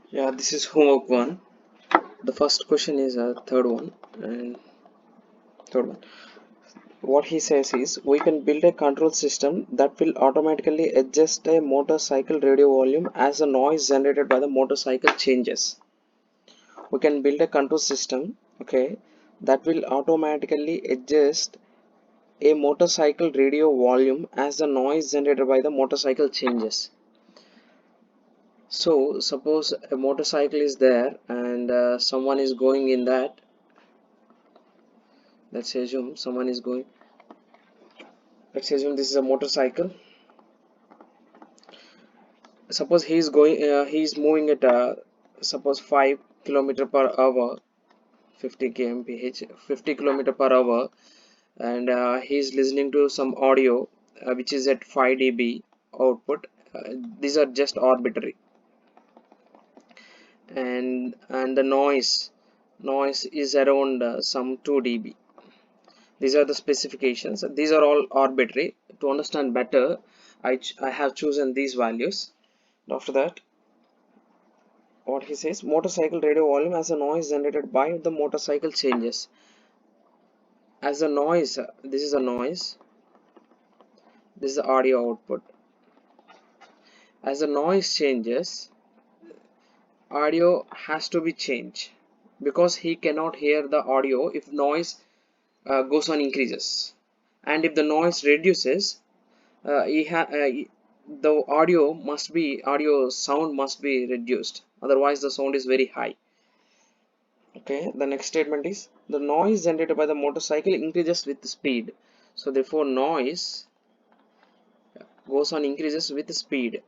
Yeah, this is homework one. The first question is and third one. What he says is we can build a control system that will automatically adjust a motorcycle radio volume as the noise generated by the motorcycle changes. We can build a control system, okay, that will automatically adjust a motorcycle radio volume as the noise generated by the motorcycle changes. So suppose a motorcycle is there and someone is going in that. Let's assume someone is going. Let's assume this is a motorcycle. Suppose he is going. He is moving at suppose 5 km per hour, 50 kmph, 50 km per hour, and he is listening to some audio which is at 5 dB output. These are just arbitrary, and the noise is around some 2 dB. These are the specifications. These are all arbitrary. To understand better, I have chosen these values. After that, what he says, motorcycle radio volume as a noise generated by the motorcycle changes. As a noise, this is a noise. This is the audio output. As the noise changes, audio has to be changed because he cannot hear the audio if noise goes on increases, and if the noise reduces, the audio sound must be reduced, otherwise the sound is very high. Okay, the next statement is the noise generated by the motorcycle increases with speed. So therefore noise goes on increases with speed.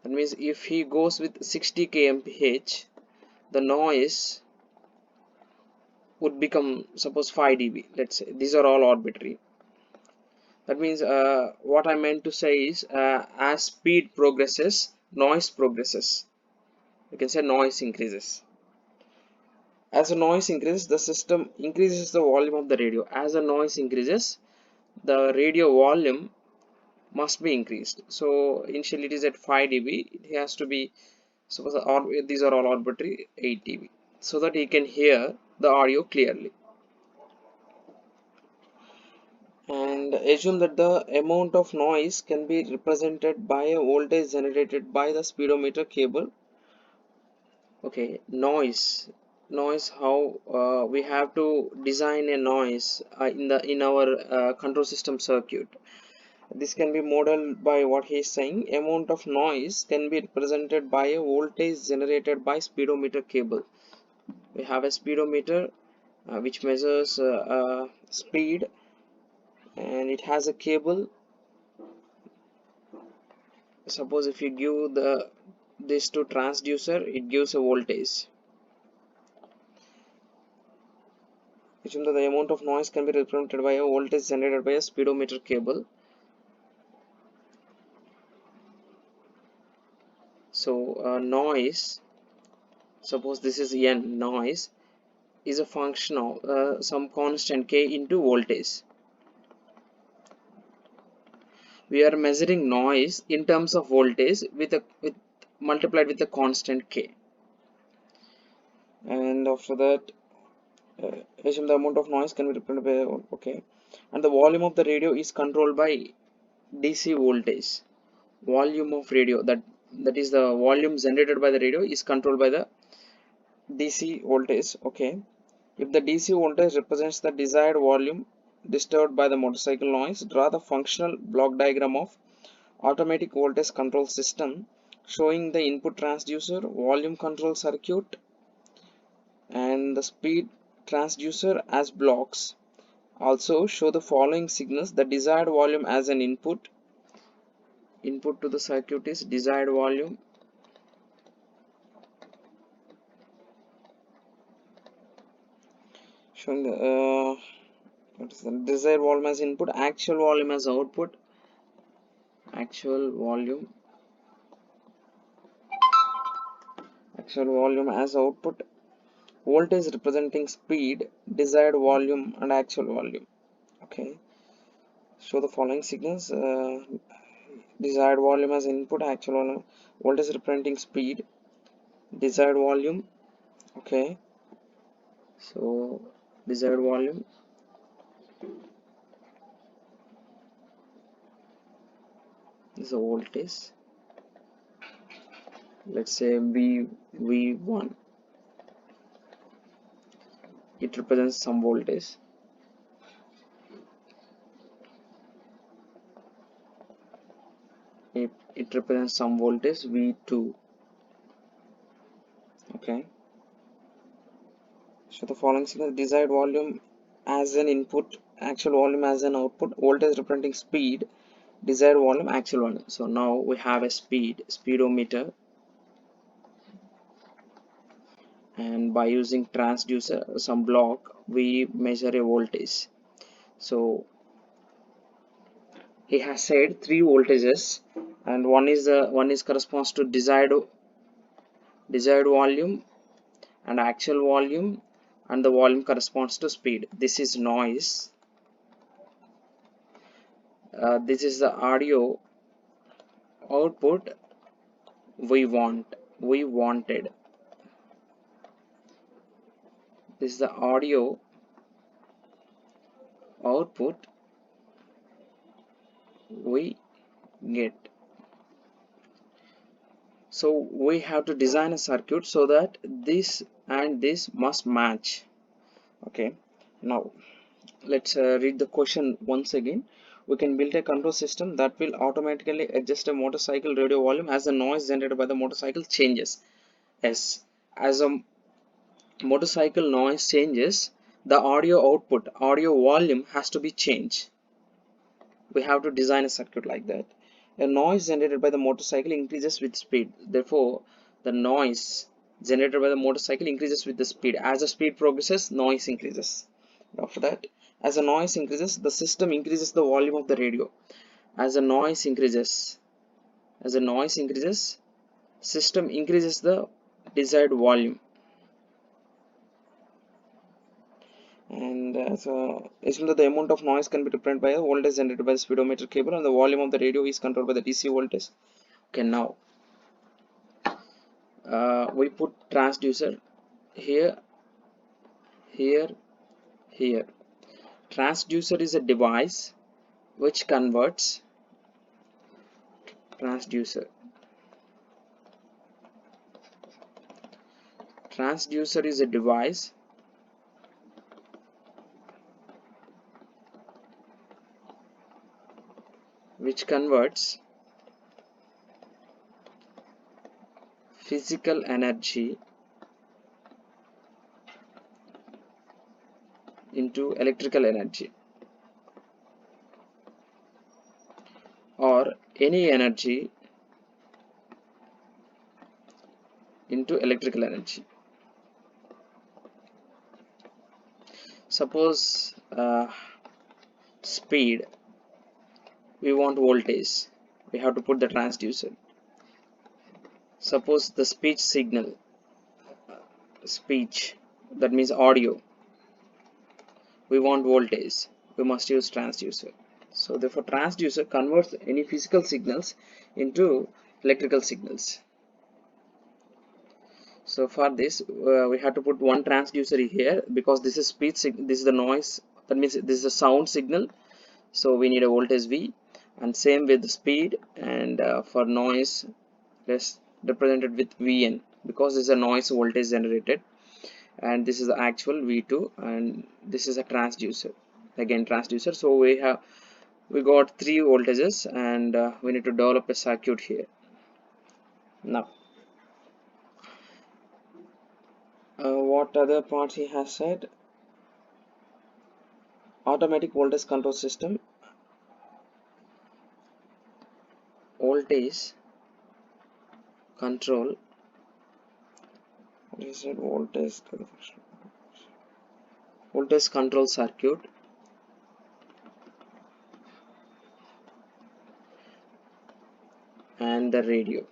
That means if he goes with 60 kmph, the noise would become suppose 5 dB. Let's say these are all arbitrary. That means what I meant to say is as speed progresses, noise progresses. You can say noise increases. As the noise increases, the system increases the volume of the radio. As the noise increases, the radio volume must be increased. So initially it is at 5 dB. It has to be, suppose these are all arbitrary, 8 dB, so that he can hear the audio clearly. And assume that the amount of noise can be represented by a voltage generated by the speedometer cable. Okay, noise, how we have to design a noise in our control system circuit. This can be modeled by what he is saying. Amount of noise can be represented by a voltage generated by speedometer cable. We have a speedometer which measures speed, and it has a cable. Suppose if you give this to transducer, it gives a voltage. Assume that the amount of noise can be represented by a voltage generated by a speedometer cable. So noise, suppose this is n, noise is a function of some constant k into voltage. We are measuring noise in terms of voltage with multiplied with a constant k. And after that, assume the amount of noise can be represented by, okay, and the volume of the radio is controlled by DC voltage. Volume of radio, that is the volume generated by the radio, is controlled by the DC voltage. Okay, if the DC voltage represents the desired volume disturbed by the motorcycle noise, draw the functional block diagram of automatic voltage control system showing the input transducer, volume control circuit, and the speed transducer as blocks. Also show the following signals: the desired volume as an input to the circuit is desired volume, showing the what is the desired volume as input, actual volume as output, actual volume as output, voltage representing speed, desired volume, and actual volume. Okay, show the following signals: desired volume as input, actual volume, voltage representing speed, desired volume. Okay, so desired volume is a voltage. Let's say V1. It represents some voltage. It represents some voltage V2. Okay, so the following signal: desired volume as an input, actual volume as an output, voltage representing speed, desired volume, actual volume. So now we have a speedometer, and by using transducer, some block, we measure a voltage. So he has said three voltages, and one is corresponds to desired volume and actual volume, and the volume corresponds to speed. This is noise. This is the audio output we wanted. This is the audio output we get. So we have to design a circuit so that this and this must match. Okay, now let's read the question once again. We can build a control system that will automatically adjust a motorcycle radio volume as the noise generated by the motorcycle changes. Yes, as a motorcycle noise changes, the audio volume has to be changed. We have to design a circuit like that. A noise generated by the motorcycle increases with speed. Therefore, the noise generated by the motorcycle increases with the speed. As the speed progresses, noise increases. After that, as the noise increases, the system increases the volume of the radio. As the noise increases, system increases the desired volume. And so assume that the amount of noise can be represented by a voltage generated by the speedometer cable, and the volume of the radio is controlled by the DC voltage. Okay, now we put transducer here, here, here. Transducer is a device which converts transducer. Transducer is a device which converts physical energy into electrical energy, or any energy into electrical energy. Suppose speed, we want voltage, we have to put the transducer. Suppose the speech, that means audio, we want voltage, we must use transducer. So therefore transducer converts any physical signals into electrical signals. So for this we have to put one transducer here, because this is this is the noise, that means this is a sound signal, so we need a voltage V. And same with the speed, and for noise, let's represent it with Vn, because this is a noise voltage generated, and this is the actual V2, and this is a transducer, again transducer. So we got three voltages, and we need to develop a circuit here. Now what other parts he has said: automatic voltage control system, voltage control, what is it, voltage control circuit, and the radio.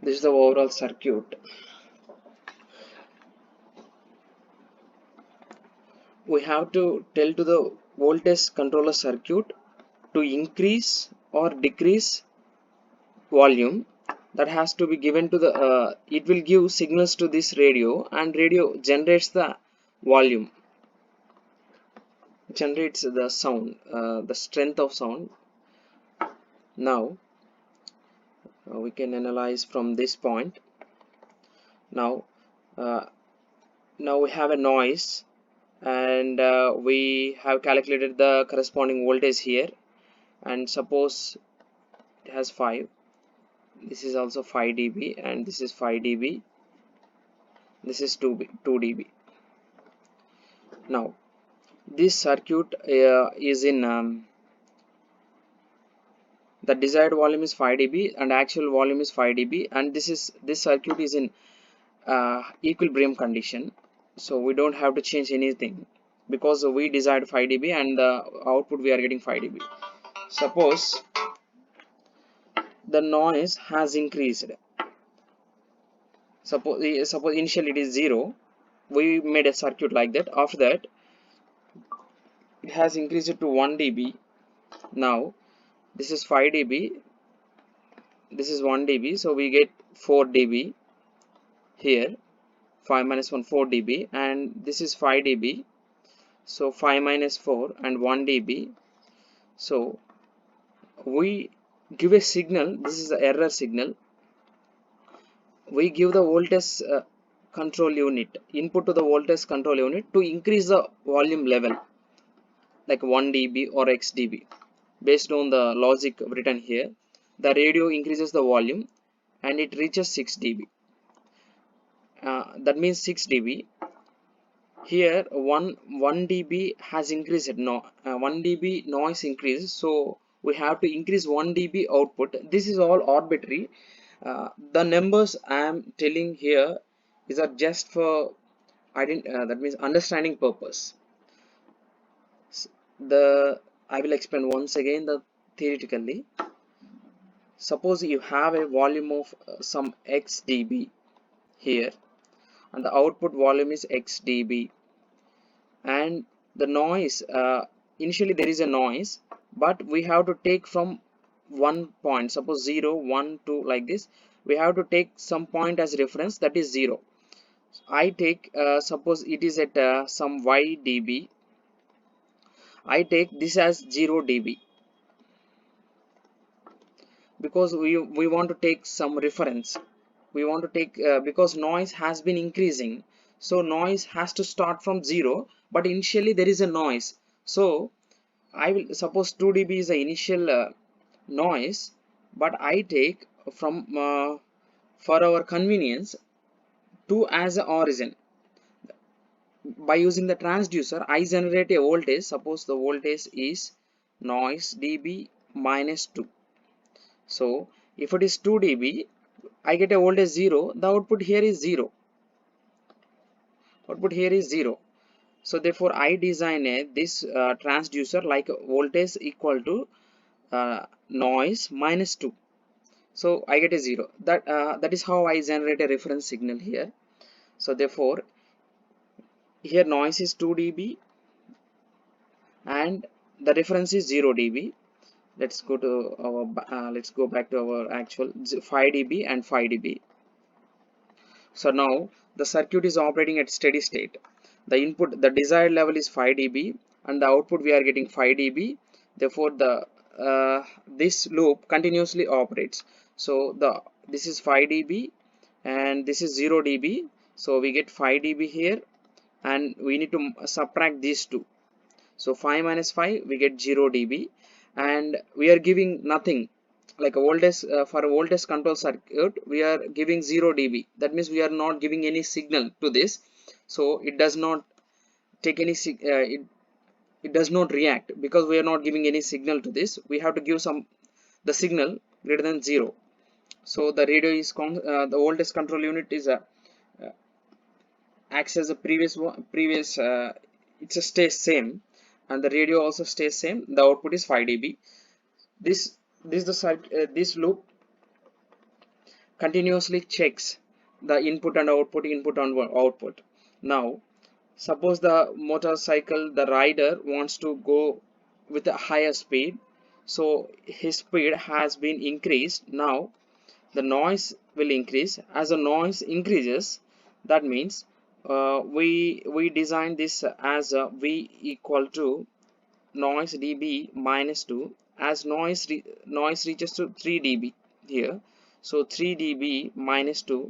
This is the overall circuit. We have to tell to the voltage controller circuit to increase or decrease volume. That has to be given to the it will give signals to this radio, and radio generates the volume, generates the sound, the strength of sound. Now we can analyze from this point. Now uh, now we have a noise, and we have calculated the corresponding voltage here, and suppose it has 5. This is also 5 dB, and this is 5 dB, this is 2 dB. Now this circuit is in the desired volume is 5 dB and actual volume is 5 dB, and this circuit is in equilibrium condition, so we don't have to change anything because we desired 5 dB and the output we are getting 5 dB. Suppose the noise has increased. Suppose initially it is 0. We made a circuit like that. After that it has increased to 1 dB. Now this is 5 dB, this is 1 dB, so we get 4 dB here. 5 minus 1, 4 dB, and this is 5 dB, so 5 minus 4 and 1 dB. So we give a signal, this is the error signal. We give the voltage control unit, input to the voltage control unit to increase the volume level like 1 dB or x dB. Based on the logic written here, the radio increases the volume and it reaches 6 dB. That means 6 dB. Here 1 dB has increased. No, 1 dB noise increase, so we have to increase 1 dB output. This is all arbitrary. The numbers I am telling here is are just for that means understanding purpose. I will explain once again the theoretically. Suppose you have a volume of some x dB here, and the output volume is x dB, and the noise initially there is a noise, but we have to take from one point, suppose 0 1 2 like this. We have to take some point as reference, that is 0. I take suppose it is at some y dB. I take this as 0 dB because we want to take some reference. We want to take because noise has been increasing, so noise has to start from 0, but initially there is a noise. So I will suppose 2 dB is the initial noise, but I take from for our convenience 2 as a origin. By using the transducer, I generate a voltage. Suppose the voltage is noise dB minus 2. So if it is 2 dB, I get a voltage 0. The output here is 0. Output here is 0. So therefore I design this transducer like voltage equal to noise minus 2. So I get a 0. That is how I generate a reference signal here. So therefore here noise is 2 dB and the reference is 0 dB. Let's go to our let's go back to our actual 5 dB and 5 dB. So now the circuit is operating at steady state. The input, the desired level is 5 dB and the output we are getting 5 dB. Therefore the this loop continuously operates. So this is 5 dB and this is 0 dB. So we get 5 dB here, and we need to subtract these two. So 5 minus 5 we get 0 dB, and we are giving nothing like a voltage for a voltage control circuit. We are giving 0 dB. That means we are not giving any signal to this, so it does not take any it does not react because we are not giving any signal to this. We have to give the signal greater than 0. So the radio is the voltage control unit is acts as a previous it stays same, and the radio also stays same. The output is 5 dB. This this loop continuously checks the input and output. Now suppose the motorcycle, the rider wants to go with a higher speed, so his speed has been increased. Now the noise will increase. As the noise increases, that means we design this as a v equal to noise dB minus 2. As noise reaches to 3 dB here, so 3 dB minus 2,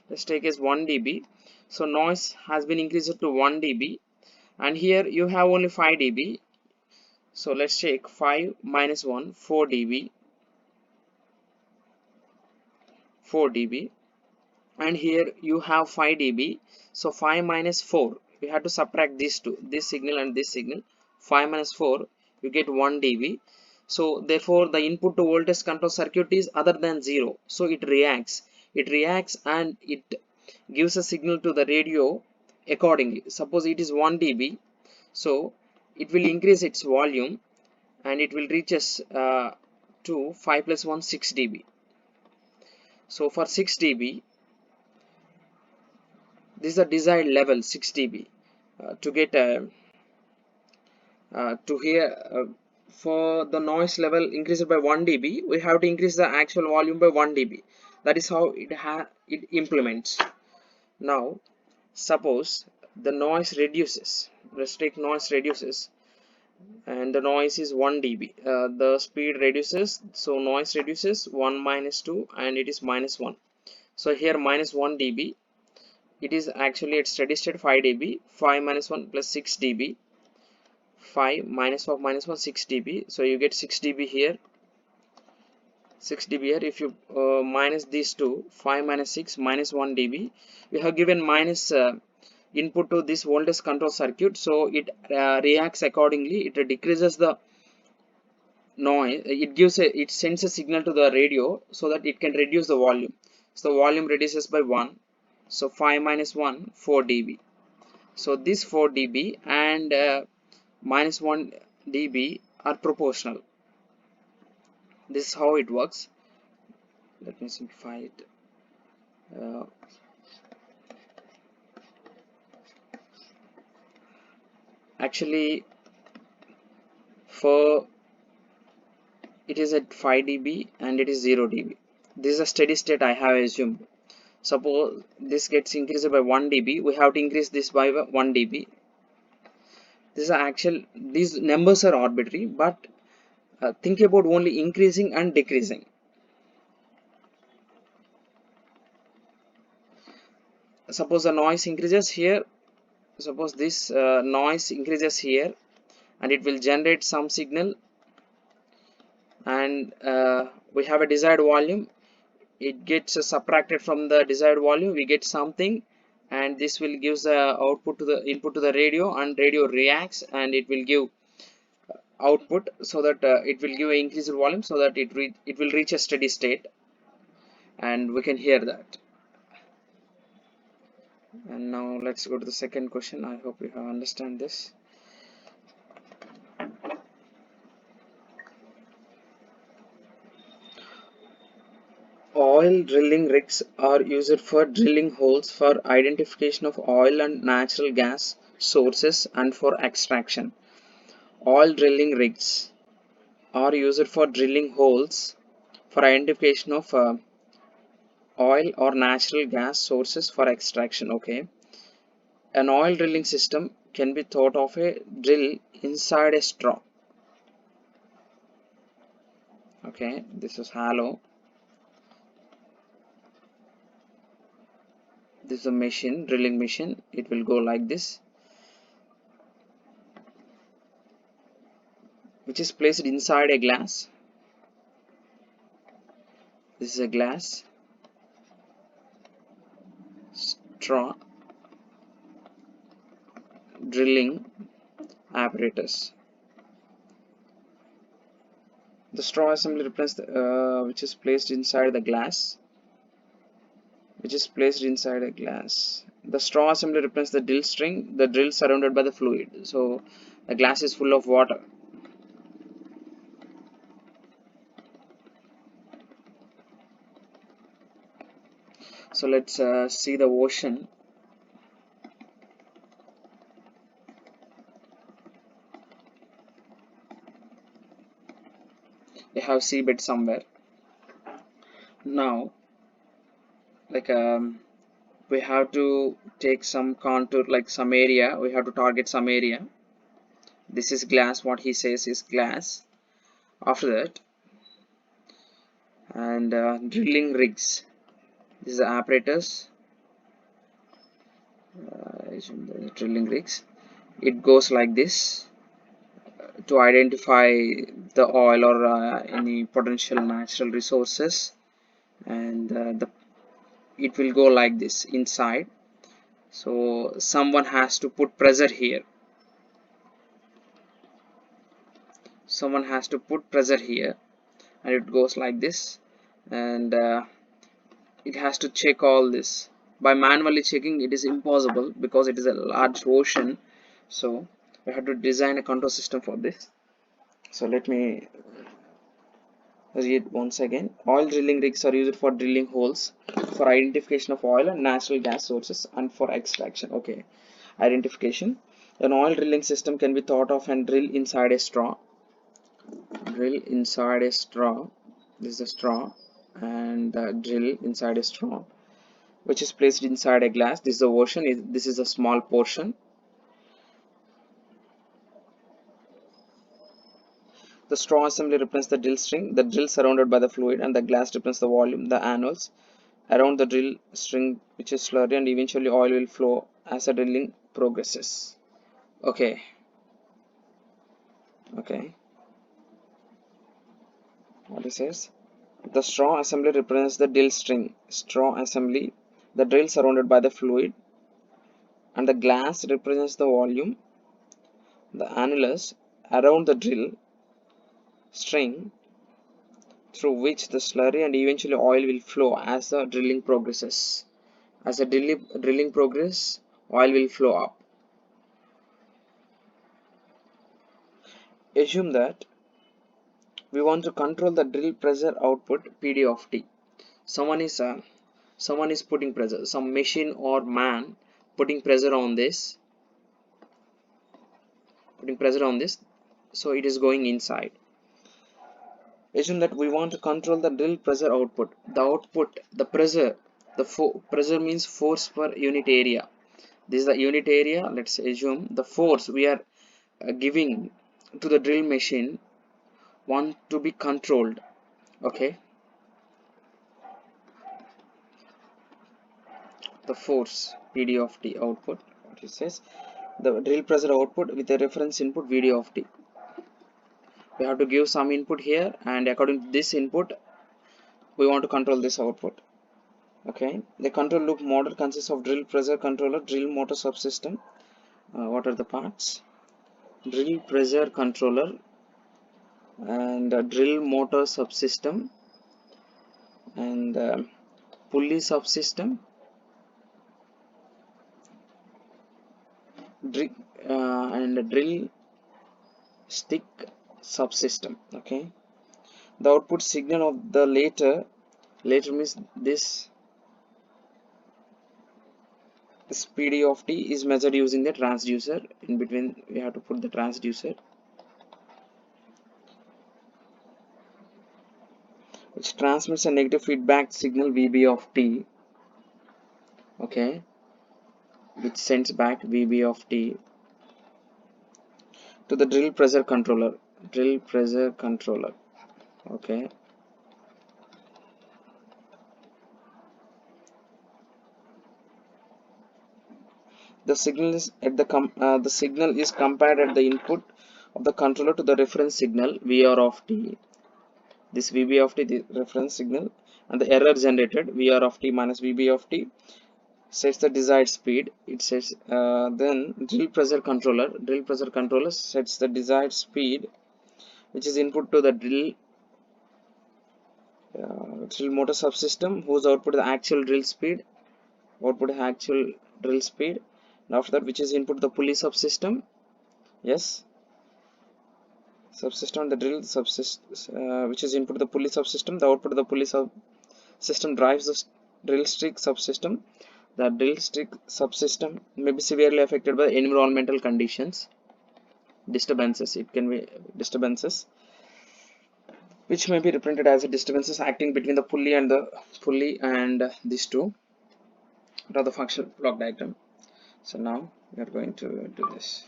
let's take as 1 dB. So noise has been increased to 1 dB, and here you have only 5 dB. So let's check 5 minus 1, 4 dB, 4 dB, and here you have 5 dB. So 5 minus 4, you have to subtract these two, this signal and this signal. 5 minus 4, you get 1 dB. So therefore the input to voltage control circuit is other than 0, so it reacts and it gives a signal to the radio accordingly. Suppose it is 1 dB, so it will increase its volume and it will reaches to 5 plus 1, 6 dB. So for 6 dB, this is the desired level 6 dB. To get to here for the noise level increased by 1 dB, we have to increase the actual volume by 1 dB. That is how it implements. Now suppose the noise reduces, let's take noise reduces, and the noise is 1 dB. The speed reduces, so noise reduces 1 minus 2 and it is minus 1. So here minus 1 dB, it is actually at steady state 5 dB. 5 minus 1 plus 6 dB, 5 minus 4 minus 1, 6 dB. So you get 6 dB here, 6 dB here. If you minus these two, 5 minus 6 minus 1 dB, we have given minus input to this voltage control circuit, so it reacts accordingly. It decreases the noise, it sends a signal to the radio so that it can reduce the volume. So the volume reduces by 1, so 5 minus 1, 4 dB. So this 4 dB and minus 1 dB are proportional. This is how it works. Let me simplify it. Actually for it is at 5 dB and it is 0 dB. This is a steady state I have assumed. Suppose this gets increased by 1 dB, we have to increase this by 1 dB. This is actual, these numbers are arbitrary, but think about only increasing and decreasing. Suppose the noise increases here, suppose this noise increases here, and it will generate some signal, and we have a desired volume. It gets subtracted from the desired volume, we get something, and this will give the output to the input to the radio, and radio reacts and it will give output, so that it will give an increased volume, so that it will reach a steady state and we can hear that. And now let's go to the second question. I hope you have understand this. Oil drilling rigs are used for drilling holes for identification of oil and natural gas sources and for extraction. Oil drilling rigs are used for drilling holes for identification of oil or natural gas sources for extraction. Okay, an oil drilling system can be thought of a drill inside a straw. Okay, this is hollow. This is a machine, drilling machine. It will go like this, which is placed inside a glass. This is a glass, straw, drilling apparatus. The straw assembly represents which is placed inside the glass, which is placed inside a glass. The straw assembly represents the drill string, the drill surrounded by the fluid. So the glass is full of water. So let's see the ocean. We have seabed somewhere. Now, like we have to take some contour, like some area. We have to target some area. This is glass. What he says is glass. After that, and drilling rigs. This is the apparatus. The drilling rigs. It goes like this to identify the oil or any potential natural resources, and it will go like this inside. So someone has to put pressure here. Someone has to put pressure here, and it goes like this, and it has to check all this. By manually checking, it is impossible because it is a large ocean. So we have to design a control system for this. So let me read once again. Oil drilling rigs are used for drilling holes, for identification of oil and natural gas sources, and for extraction. Okay, identification. An oil drilling system can be thought of and drill inside a straw. Drill inside a straw. This is a straw, and drill inside a straw, which is placed inside a glass. This is the ocean. This is a small portion. The straw assembly represents the drill string, the drill surrounded by the fluid, and the glass represents the volume, the annuals around the drill string, which is slurry, and eventually oil will flow as the drilling progresses. Okay. Okay. What it says? The straw assembly represents the drill string. Straw assembly, the drill surrounded by the fluid, and the glass represents the volume, the annulus around the drill string, through which the slurry and eventually oil will flow as the drilling progresses. As the drilling progresses, oil will flow up. Assume that we want to control the drill pressure output PD of T. Someone is putting pressure. Some machine or man putting pressure on this. So it is going inside. Assume that we want to control the drill pressure output. The output, the pressure, pressure means force per unit area. This is the unit area. Let's assume the force we are giving to the drill machine want to be controlled. Okay, the force PD of T output, what it says, the drill pressure output with a reference input VD of T. We have to give some input here, and according to this input we want to control this output. Okay, the control loop model consists of drill pressure controller, drill motor subsystem. What are the parts? Drill pressure controller and drill motor subsystem and pulley subsystem, and drill stick subsystem. Okay, the output signal of the later means this PD of T is measured using the transducer. In between we have to put the transducer, which transmits a negative feedback signal VB of T. Okay, which sends back VB of T to the drill pressure controller. Okay, the signal is compared at the input of the controller to the reference signal VR of T. This VB of T, the reference signal, and the error generated VR of T minus VB of T sets the desired speed. It says then drill pressure controller sets the desired speed, which is input to the drill motor subsystem, whose output is the actual drill speed. And after that, which is input to the pulley subsystem. Yes, subsystem, the drill subsystem, which is input to the pulley subsystem. The output of the pulley subsystem drives the drill stick subsystem. The drill stick subsystem may be severely affected by environmental conditions, disturbances. It can be disturbances which may be represented as disturbances acting between the pulley and these two. Draw the functional block diagram. So now we are going to do this.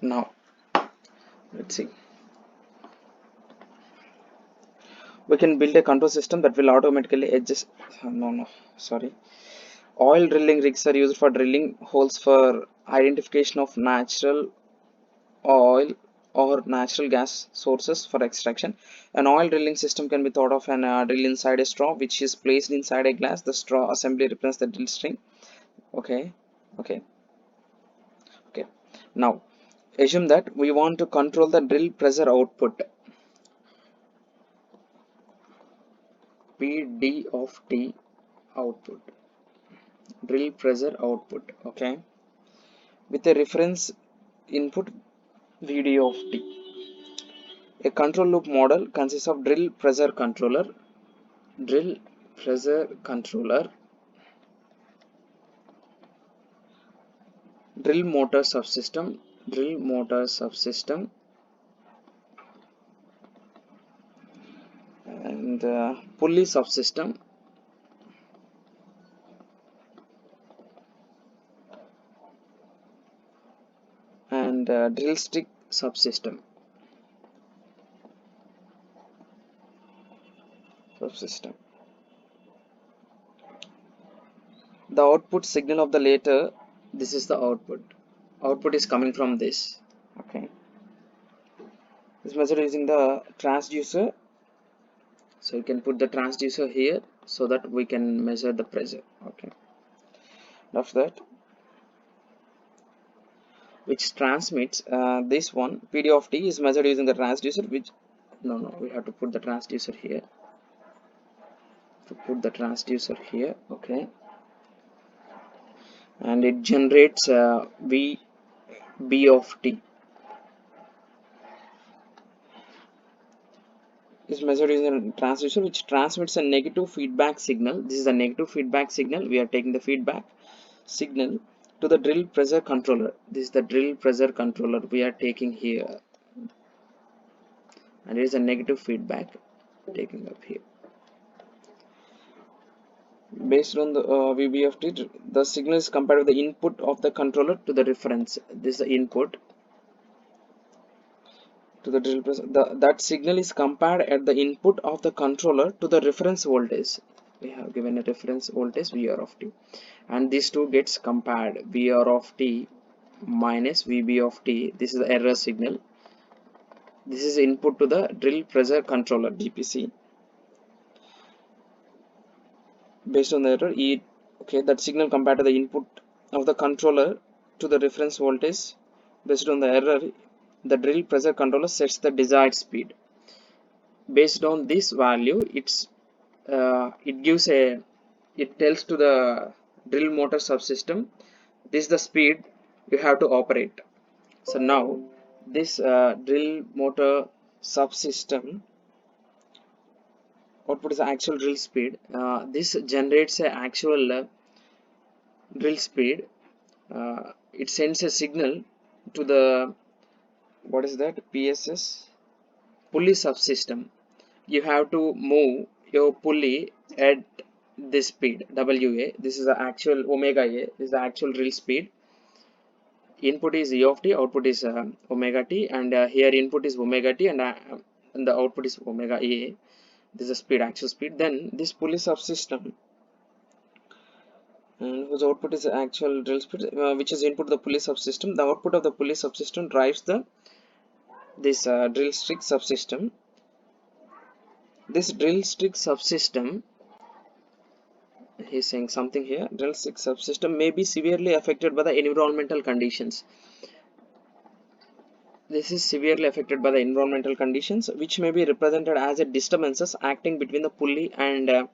Now let's see. We can build a control system that will automatically adjust. No, sorry. Oil drilling rigs are used for drilling holes for identification of natural oil or natural gas sources for extraction. An oil drilling system can be thought of an drill inside a straw, which is placed inside a glass. The straw assembly represents the drill string. Okay, okay, okay. Now, assume that we want to control the drill pressure output. PD of T output. Drill pressure output. Okay, with a reference input VD of T. A control loop model consists of drill pressure controller, drill motor subsystem, and pulley subsystem, and drill stick subsystem. The output signal of the later, this is the output. Output is coming from this. Okay. This measured using the transducer. So you can put the transducer here so that we can measure the pressure. Okay. After that, which transmits this one PD of T is measured using the transducer, which we have to put the transducer here. Okay, and it generates VB of T is measured using a transducer, which transmits a negative feedback signal. This is a negative feedback signal. We are taking the feedback signal to the drill pressure controller. This is the drill pressure controller we are taking here, and it is a negative feedback taking up here. Based on the VB of T, the signal is compared with the input of the controller to the reference. This is the input to the drill press. That signal is compared at the input of the controller to the reference voltage. We have given a reference voltage VR of T, and these two gets compared, VR of T minus VB of T. This is the error signal. This is input to the drill pressure controller DPC. Based on the error, that signal compared to the input of the controller to the reference voltage. Based on the error, the drill pressure controller sets the desired speed. Based on this value, it tells to the drill motor subsystem, this is the speed you have to operate. So now this drill motor subsystem output is the actual drill speed. This generates a actual drill speed. It sends a signal to the PSS pulley subsystem. You have to move your pulley at this speed WA. This is the actual omega A. This is the actual drill speed. Input is E of T, output is omega T, and here input is omega T, and the output is omega A. This is the speed, actual speed. Then this pulley subsystem, whose output is actual drill speed, which is input to the pulley subsystem. The output of the pulley subsystem drives this drill stick subsystem. This drill stick subsystem, he's saying something here. Drill stick subsystem may be severely affected by the environmental conditions. This is severely affected by the environmental conditions, which may be represented as a disturbances acting between the pulley and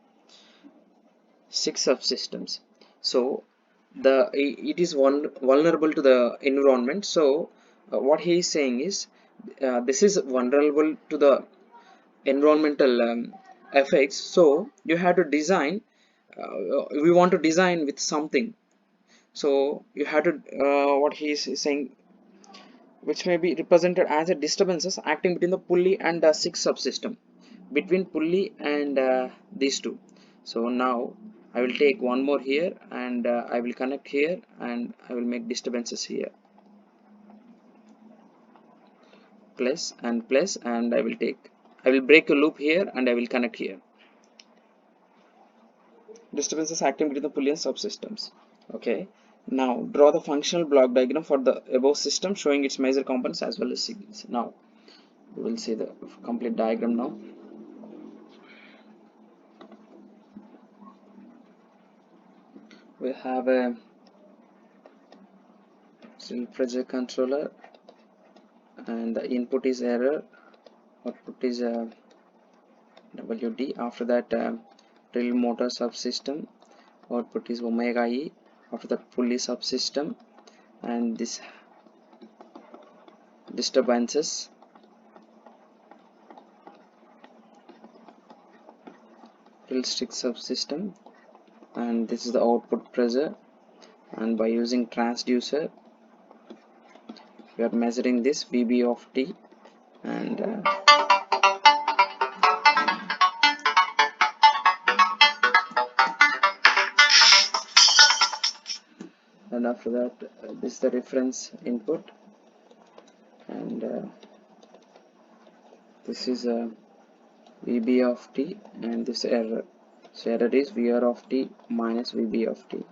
six subsystems. So it is vulnerable to the environment. So what he is saying is this is vulnerable to the environmental effects. So you have to design, we want to design with something, so you have to what he is saying, which may be represented as a disturbances acting between the pulley and the six subsystem, between pulley and these two. So now I will take one more here, and I will connect here, and I will make disturbances here, plus, and I will break a loop here, and I will connect here. Disturbances acting between the pulley and subsystems. Okay. Now draw the functional block diagram for the above system, showing its major components as well as signals. Now we will see the complete diagram now. We have a still pressure controller, and the input is error, output is WD. After that, drill motor subsystem, output is omega E. After that, pulley subsystem, and this disturbances, drill stick subsystem, and this is the output pressure. And by using transducer, we are measuring this VB of T, and after that, this is the reference input, and this is a VB of T, and this error. So error is VR of T minus VB of T.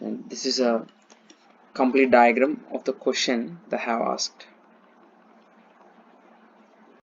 And this is a complete diagram of the question they have asked.